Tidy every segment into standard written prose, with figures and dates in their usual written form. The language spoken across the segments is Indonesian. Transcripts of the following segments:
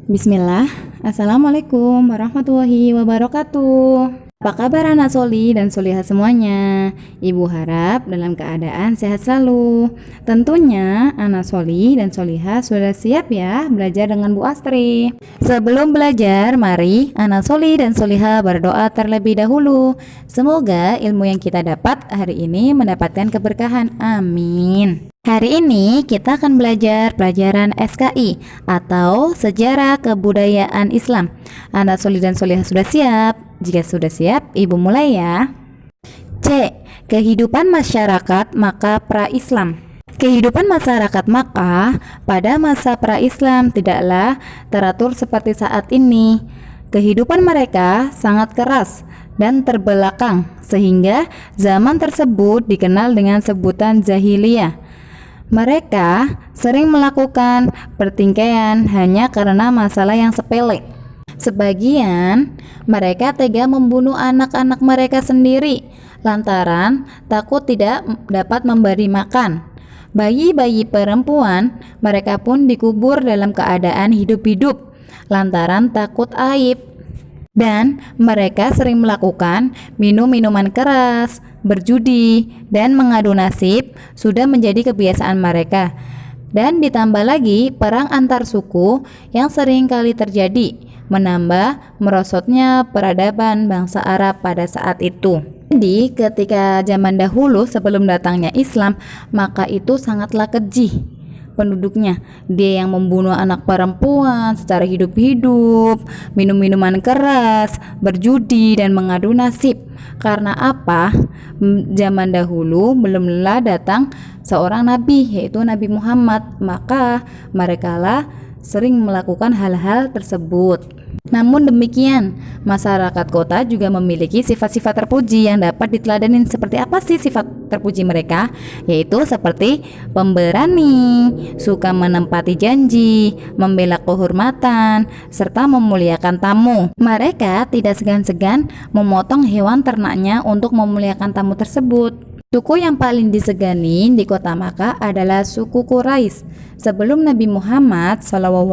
Bismillah, Assalamualaikum warahmatullahi wabarakatuh. Apa kabar anak soli dan solihah semuanya? Ibu harap dalam keadaan sehat selalu. Tentunya anak soli dan solihah sudah siap ya belajar dengan Bu Astri. Sebelum belajar, mari anak soli dan solihah berdoa terlebih dahulu. Semoga ilmu yang kita dapat hari ini mendapatkan keberkahan. Amin. Hari ini kita akan belajar pelajaran SKI atau Sejarah Kebudayaan Islam. Anak soli dan solihah sudah siap? Jika sudah siap, ibu mulai ya. C. Kehidupan masyarakat Makkah pra-Islam. Kehidupan masyarakat Makkah pada masa pra-Islam tidaklah teratur seperti saat ini. Kehidupan mereka sangat keras dan terbelakang sehingga zaman tersebut dikenal dengan sebutan jahiliyah. Mereka sering melakukan pertikaian hanya karena masalah yang sepele. Sebagian mereka tega membunuh anak-anak mereka sendiri lantaran takut tidak dapat memberi makan. Bayi-bayi perempuan mereka pun dikubur dalam keadaan hidup-hidup lantaran takut aib. Dan mereka sering melakukan minum minuman keras, berjudi, dan mengadu nasib sudah menjadi kebiasaan mereka. Dan ditambah lagi perang antar suku yang sering kali terjadi, menambah merosotnya peradaban bangsa Arab pada saat itu. Jadi ketika zaman dahulu sebelum datangnya Islam, maka itu sangatlah keji penduduknya. Dia yang membunuh anak perempuan secara hidup-hidup, minum minuman keras, berjudi, dan mengadu nasib. Karena apa? Zaman dahulu belumlah datang seorang nabi, yaitu Nabi Muhammad. Maka merekalah sering melakukan hal-hal tersebut. Namun demikian, masyarakat kota juga memiliki sifat-sifat terpuji yang dapat diteladan. Seperti apa sih sifat terpuji mereka? Yaitu seperti pemberani, suka menempati janji, membela kehormatan, serta memuliakan tamu. Mereka tidak segan-segan memotong hewan ternaknya untuk memuliakan tamu tersebut. Suku yang paling disegani di kota Makkah adalah suku Quraisy. Sebelum Nabi Muhammad SAW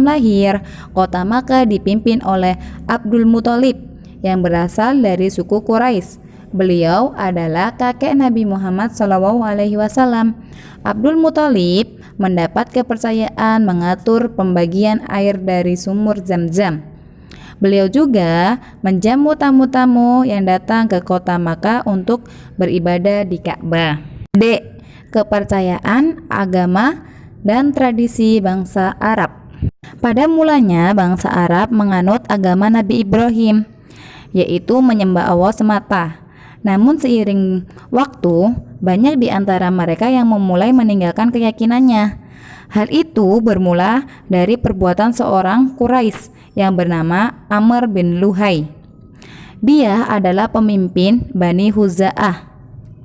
lahir, kota Makkah dipimpin oleh Abdul Muthalib yang berasal dari suku Quraisy. Beliau adalah kakek Nabi Muhammad SAW. Abdul Muthalib mendapat kepercayaan mengatur pembagian air dari sumur Zam-Zam. Beliau juga menjamu tamu-tamu yang datang ke kota Makkah untuk beribadah di Ka'bah. D. Kepercayaan, agama, dan tradisi bangsa Arab. Pada mulanya bangsa Arab menganut agama Nabi Ibrahim, yaitu menyembah Allah semata. Namun seiring waktu, banyak di antara mereka yang memulai meninggalkan keyakinannya. Hal itu bermula dari perbuatan seorang Quraisy yang bernama Amr bin Luhai. Dia adalah pemimpin Bani Huza'ah.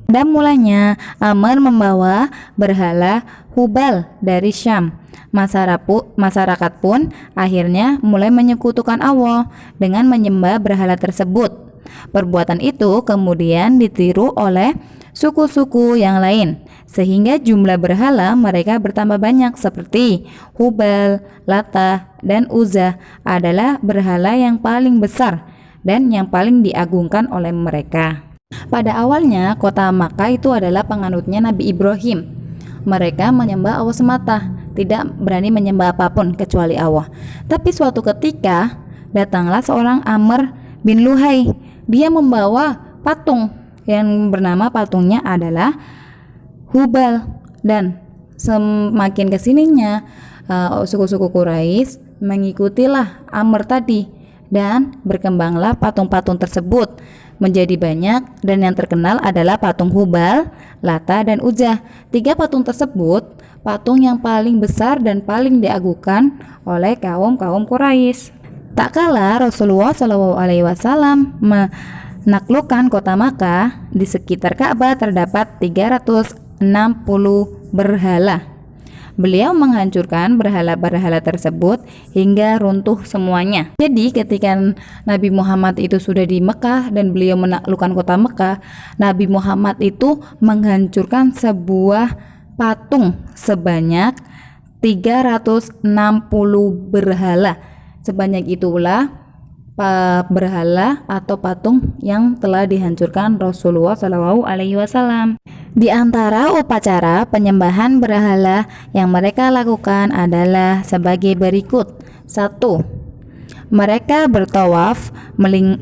Pada mulanya, Amr membawa berhala Hubal dari Syam. Masyarakat pun akhirnya mulai menyekutukan Allah dengan menyembah berhala tersebut. Perbuatan itu kemudian ditiru oleh suku-suku yang lain, sehingga jumlah berhala mereka bertambah banyak seperti Hubal, Lata, dan Uzza adalah berhala yang paling besar dan yang paling diagungkan oleh mereka. Pada awalnya kota Makkah itu adalah penganutnya Nabi Ibrahim. Mereka menyembah Allah semata, tidak berani menyembah apapun kecuali Allah. Tapi suatu ketika datanglah seorang Amr bin Luhai. Dia membawa patung yang bernama patungnya adalah Hubal, dan semakin kesininya suku-suku Quraisy mengikutilah Amr tadi, dan berkembanglah patung-patung tersebut menjadi banyak, dan yang terkenal adalah patung Hubal, Lata, dan Uzza. Tiga patung tersebut patung yang paling besar dan paling diagungkan oleh kaum Quraisy. Tak kalah Rasulullah SAW menaklukkan kota Makkah, di sekitar Ka'bah terdapat 360 berhala. Beliau menghancurkan berhala-berhala tersebut hingga runtuh semuanya. Jadi ketika Nabi Muhammad itu sudah di Mekah dan beliau menaklukkan kota Mekah, Nabi Muhammad itu menghancurkan sebuah patung sebanyak 360 berhala. Sebanyak itulah berhala atau patung yang telah dihancurkan Rasulullah SAW. Di antara upacara penyembahan berhala yang mereka lakukan adalah sebagai berikut. 1. Mereka bertawaf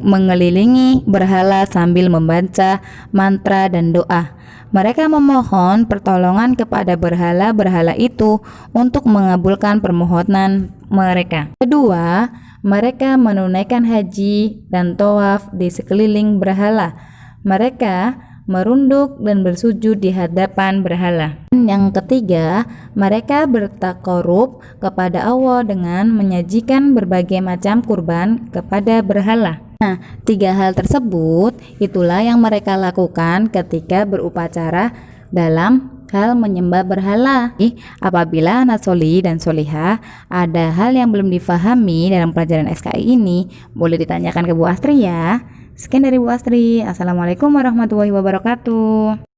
mengelilingi berhala sambil membaca mantra dan doa. Mereka memohon pertolongan kepada berhala-berhala itu untuk mengabulkan permohonan mereka. Kedua, mereka menunaikan haji dan tawaf di sekeliling berhala. Mereka merunduk dan bersujud di hadapan berhala. Yang ketiga, mereka bertakarub kepada Allah dengan menyajikan berbagai macam kurban kepada berhala. Nah, 3 hal tersebut itulah yang mereka lakukan ketika berupacara dalam hal menyembah berhala. Apabila anak soli dan solihah ada hal yang belum difahami dalam pelajaran SKI ini, boleh ditanyakan ke Bu Astri ya. Sekian dari Bu Astri. Assalamualaikum warahmatullahi wabarakatuh.